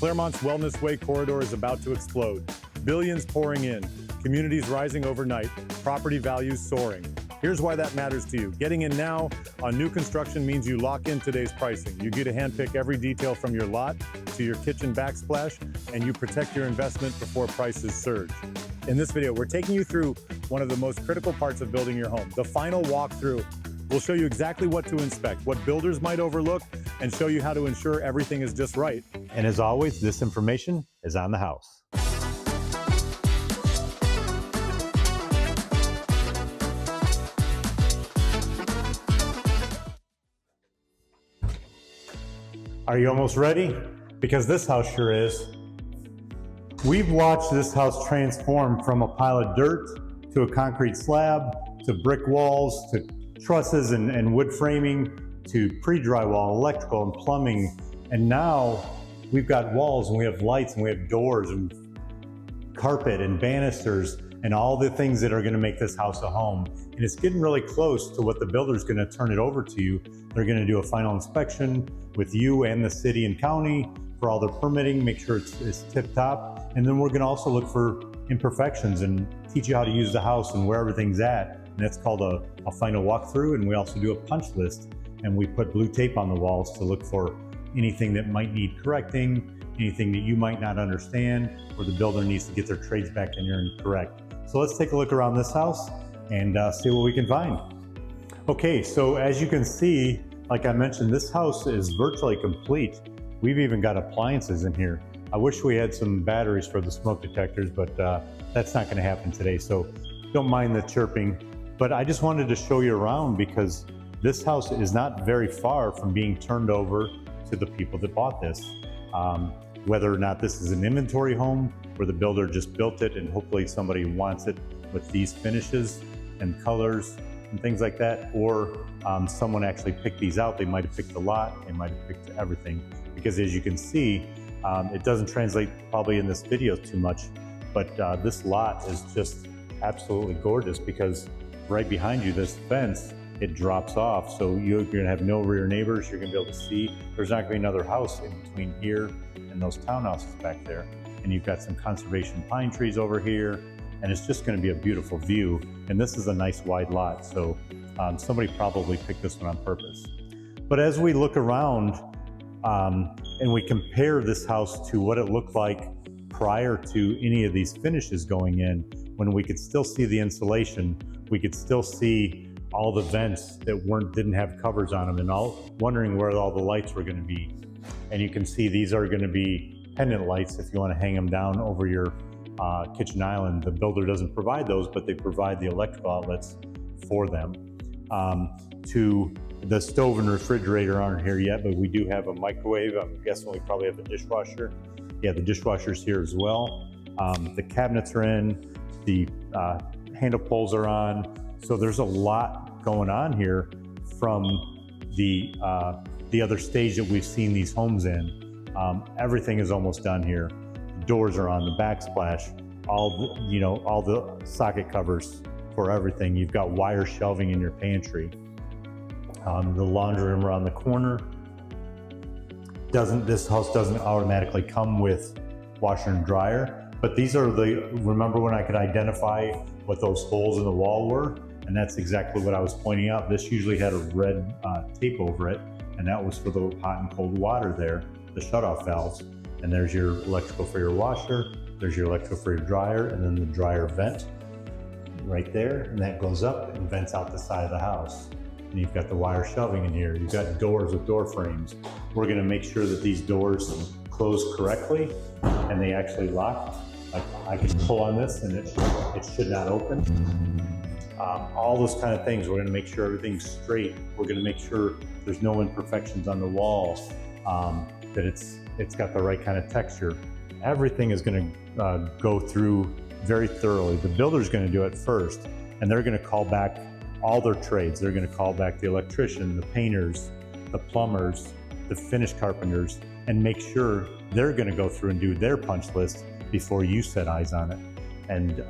Clermont's Wellness Way corridor is about to explode. Billions pouring in, communities rising overnight, property values soaring. Here's why that matters to you. Getting in now on new construction means you lock in today's pricing. You get to handpick every detail from your lot to your kitchen backsplash, and you protect your investment before prices surge. In this video, we're taking you through one of the most critical parts of building your home, the final walkthrough. We'll show you exactly what to inspect, what builders might overlook, and show you how to ensure everything is just right. And as always, this information is on the house. Are you almost ready? Because this house sure is. We've watched this house transform from a pile of dirt to a concrete slab, to brick walls, to trusses and wood framing, to pre-drywall, electrical and plumbing. And now we've got walls and we have lights and we have doors and carpet and banisters and all the things that are gonna make this house a home. And it's getting really close to what the builder's gonna turn it over to you. They're gonna do a final inspection with you and the city and county for all their permitting, make sure it's tip-top. And then we're gonna also look for imperfections and teach you how to use the house and where everything's at. And that's called a final walkthrough. And we also do a punch list. And we put blue tape on the walls to look for anything that might need correcting, anything that you might not understand, or the builder needs to get their trades back in here and correct. So let's take a look around this house and see what we can find. Okay, so as you can see, like I mentioned, this house is virtually complete. We've even got appliances in here. I wish we had some batteries for the smoke detectors, but that's not gonna happen today. So don't mind the chirping. But I just wanted to show you around because this house is not very far from being turned over to the people that bought this. Whether or not this is an inventory home where the builder just built it and hopefully somebody wants it with these finishes and colors and things like that, or someone actually picked these out. They might have picked a lot, they might have picked everything. Because as you can see, it doesn't translate probably in this video too much, but this lot is just absolutely gorgeous because right behind you, this fence, it drops off. So you're gonna have no rear neighbors. You're gonna be able to see. There's not gonna be another house in between here and those townhouses back there. And you've got some conservation pine trees over here. And it's just gonna be a beautiful view. And this is a nice wide lot. So somebody probably picked this one on purpose. But as we look around and we compare this house to what it looked like prior to any of these finishes going in, when we could still see the insulation, we could still see all the vents that didn't have covers on them, and all wondering where all the lights were going to be. And you can see these are going to be pendant lights if you want to hang them down over your kitchen island. The builder doesn't provide those, but they provide the electrical outlets for them. To the stove and refrigerator aren't here yet, but we do have a microwave. I'm guessing we probably have a dishwasher. Yeah, the dishwasher's here as well. The cabinets are in, the handle poles are on. So there's a lot going on here from the other stage that we've seen these homes in. Everything is almost done here. The doors are on, the backsplash, all the socket covers for everything. You've got wire shelving in your pantry. The laundry room around the corner. This house doesn't automatically come with washer and dryer, but these are remember when I could identify what those holes in the wall were? And that's exactly what I was pointing out. This usually had a red tape over it, and that was for the hot and cold water there, the shutoff valves. And there's your electrical for your washer, there's your electrical for your dryer, and then the dryer vent right there, and that goes up and vents out the side of the house. And you've got the wire shelving in here. You've got doors with door frames. We're gonna make sure that these doors close correctly and they actually lock. I can pull on this and it should not open. All those kind of things. We're gonna make sure everything's straight. We're gonna make sure there's no imperfections on the walls, that it's got the right kind of texture. Everything is gonna go through very thoroughly. The builder's gonna do it first, and they're gonna call back all their trades. They're gonna call back the electrician, the painters, the plumbers, the finish carpenters, and make sure they're gonna go through and do their punch list before you set eyes on it. And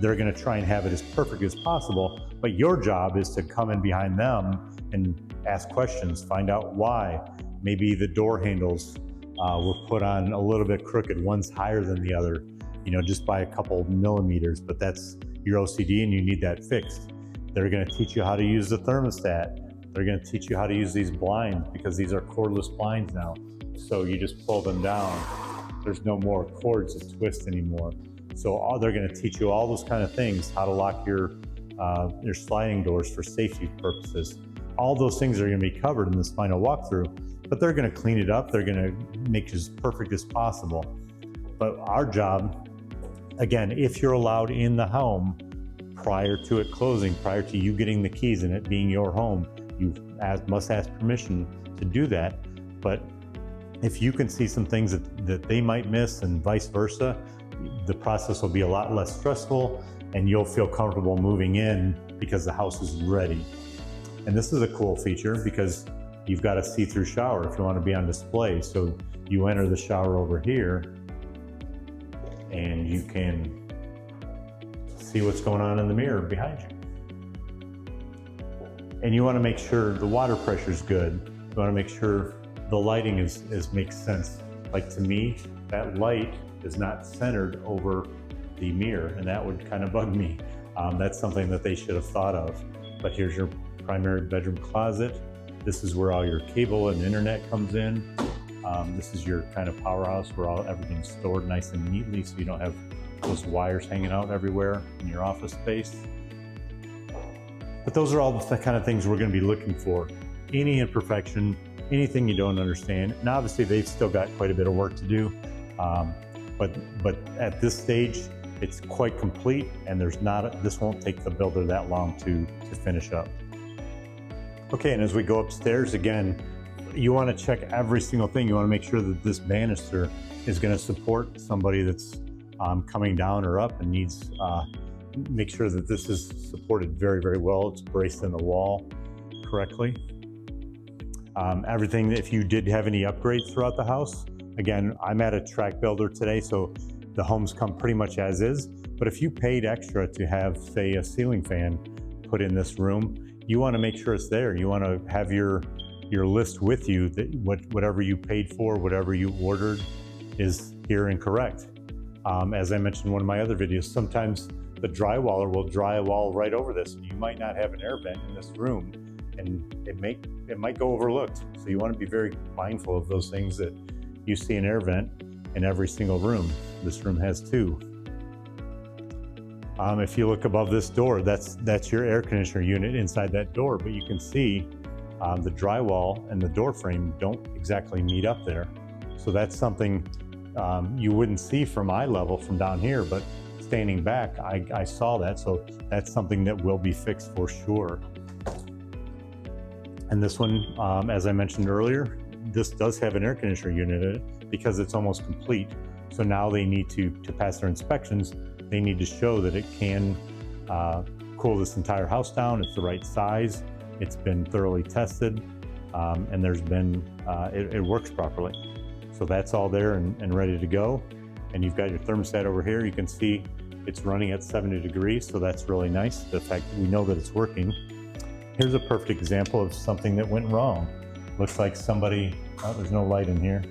they're gonna try and have it as perfect as possible, but your job is to come in behind them and ask questions, find out why. Maybe the door handles were put on a little bit crooked. One's higher than the other, you know, just by a couple millimeters, but that's your OCD and you need that fixed. They're going to teach you how to use the thermostat. They're going to teach you how to use these blinds, because these are cordless blinds now. So you just pull them down. There's no more cords to twist anymore. So they're going to teach you all those kind of things, how to lock your sliding doors for safety purposes. All those things are going to be covered in this final walkthrough, but they're going to clean it up. They're going to make it as perfect as possible. But our job, again, if you're allowed in the home prior to it closing, prior to you getting the keys and it being your home, you must ask permission to do that. But if you can see some things that they might miss and vice versa, the process will be a lot less stressful and you'll feel comfortable moving in because the house is ready. And this is a cool feature because you've got a see-through shower if you want to be on display. So you enter the shower over here and you can see what's going on in the mirror behind you. And you want to make sure the water pressure is good. You want to make sure the lighting makes sense. Like, to me, that light is not centered over the mirror, and that would kind of bug me. That's something that they should have thought of. But here's your primary bedroom closet. This is where all your cable and internet comes in. This is your kind of powerhouse where everything's stored nice and neatly, so you don't have those wires hanging out everywhere in your office space. But those are all the kind of things we're going to be looking for. Any imperfection, anything you don't understand. And obviously they've still got quite a bit of work to do. But at this stage, it's quite complete, and this won't take the builder that long to finish up. Okay, and as we go upstairs, again, you want to check every single thing. You want to make sure that this banister is going to support somebody that's coming down or up, and needs make sure that this is supported very, very well. It's braced in the wall correctly. Everything, if you did have any upgrades throughout the house, again, I'm at a track builder today, so the homes come pretty much as is. But if you paid extra to have, say, a ceiling fan put in this room, you want to make sure it's there. You want to have your list with you, that whatever you paid for, whatever you ordered is here and correct. As I mentioned in one of my other videos, sometimes the drywaller will drywall right over this, and you might not have an air vent in this room, and it might go overlooked. So you want to be very mindful of those things, that you see an air vent in every single room. This room has two. If you look above this door, that's your air conditioner unit inside that door, but you can see the drywall and the door frame don't exactly meet up there. So that's something you wouldn't see from eye level from down here, but standing back, I saw that. So that's something that will be fixed for sure. And this one, as I mentioned earlier, this does have an air conditioner unit in it because it's almost complete. So now they need to pass their inspections, they need to show that it can cool this entire house down. It's the right size. It's been thoroughly tested, and there's been, it works properly. So that's all there and ready to go. And you've got your thermostat over here. You can see it's running at 70 degrees. So that's really nice. The fact that we know that it's working. Here's a perfect example of something that went wrong. Looks like somebody, oh, there's no light in here.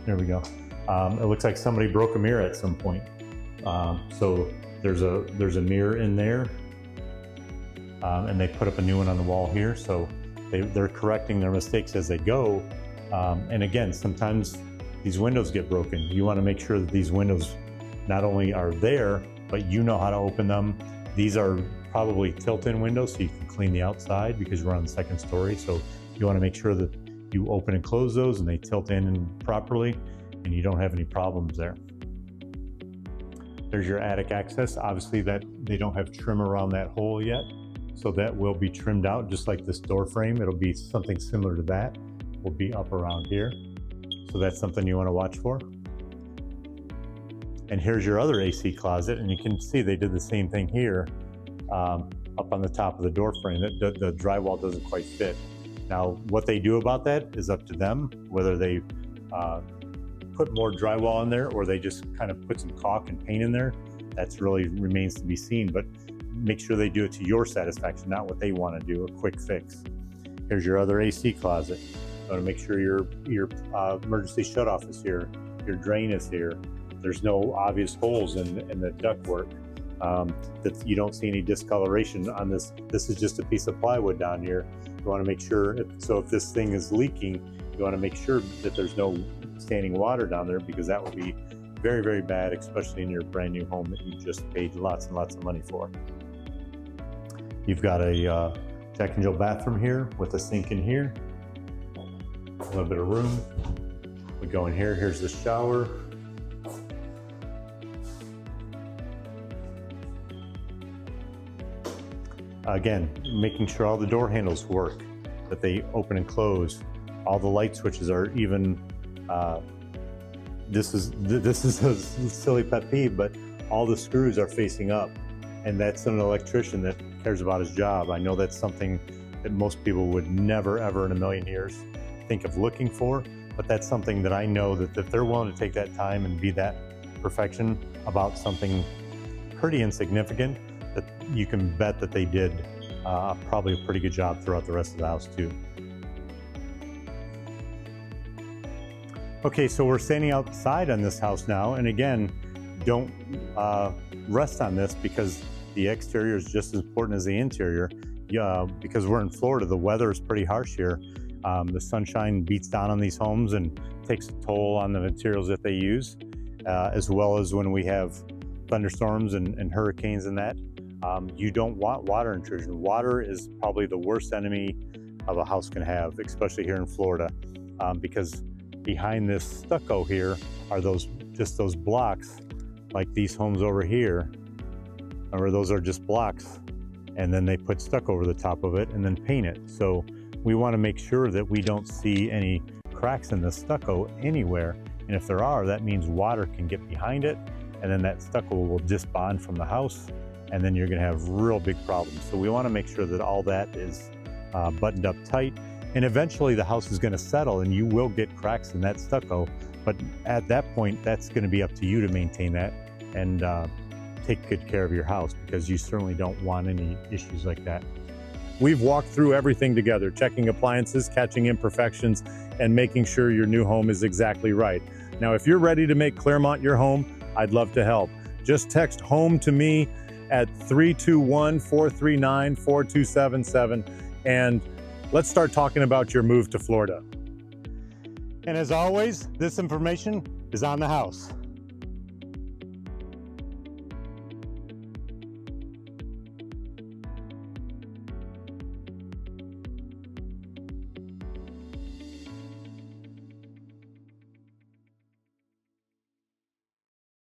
There we go. It looks like somebody broke a mirror at some point. So there's a mirror in there, and they put up a new one on the wall here. So they're correcting their mistakes as they go. And again, sometimes these windows get broken. You want to make sure that these windows not only are there, but you know how to open them. These are probably tilt-in windows, so you can clean the outside because we're on the second story. So you want to make sure that you open and close those and they tilt in properly, and you don't have any problems there. There's your attic access. Obviously that they don't have trim around that hole yet, so that will be trimmed out just like this door frame. It'll be something similar to that. Will be up around here. So that's something you want to watch for. And here's your other AC closet, and you can see they did the same thing here up on the top of the door frame. The drywall doesn't quite fit. Now, what they do about that is up to them, whether they put more drywall in there or they just kind of put some caulk and paint in there. That's really remains to be seen, but make sure they do it to your satisfaction, not what they want to do, a quick fix. Here's your other AC closet. You want to make sure your emergency shutoff is here, your drain is here. There's no obvious holes in the ductwork. That you don't see any discoloration on this. This is just a piece of plywood down here. You want to make sure, if this thing is leaking, you want to make sure that there's no standing water down there, because that will be very, very bad, especially in your brand new home that you just paid lots and lots of money for. You've got a Jack and Jill bathroom here with a sink in here, a little bit of room. We go in here, here's the shower. Again, making sure all the door handles work, that they open and close. All the light switches are even, this is a silly pet peeve, but all the screws are facing up. And that's an electrician that cares about his job. I know that's something that most people would never, ever in a million years think of looking for, but that's something that I know that if they're willing to take that time and be that perfection about something pretty insignificant, that you can bet that they did probably a pretty good job throughout the rest of the house too. Okay, so we're standing outside on this house now, and again, don't rest on this, because the exterior is just as important as the interior. Because we're in Florida, the weather is pretty harsh here. The sunshine beats down on these homes and takes a toll on the materials that they use, as well as when we have thunderstorms and hurricanes and that. You don't want water intrusion. Water is probably the worst enemy of a house can have, especially here in Florida, because behind this stucco here are those blocks, like these homes over here, or those are just blocks, and then they put stucco over the top of it and then paint it. So we want to make sure that we don't see any cracks in the stucco anywhere, and if there are, that means water can get behind it, and then that stucco will disbond from the house, and then you're going to have real big problems. So we want to make sure that all that is buttoned up tight, and eventually the house is going to settle and you will get cracks in that stucco, but at that point that's going to be up to you to maintain that and take good care of your house, because you certainly don't want any issues like that. We've walked through everything together, checking appliances, catching imperfections, and making sure your new home is exactly right. Now, if you're ready to make Clermont your home, I'd love to help. Just text HOME to me at 321-439-4277, and let's start talking about your move to Florida. And as always, this information is on the house.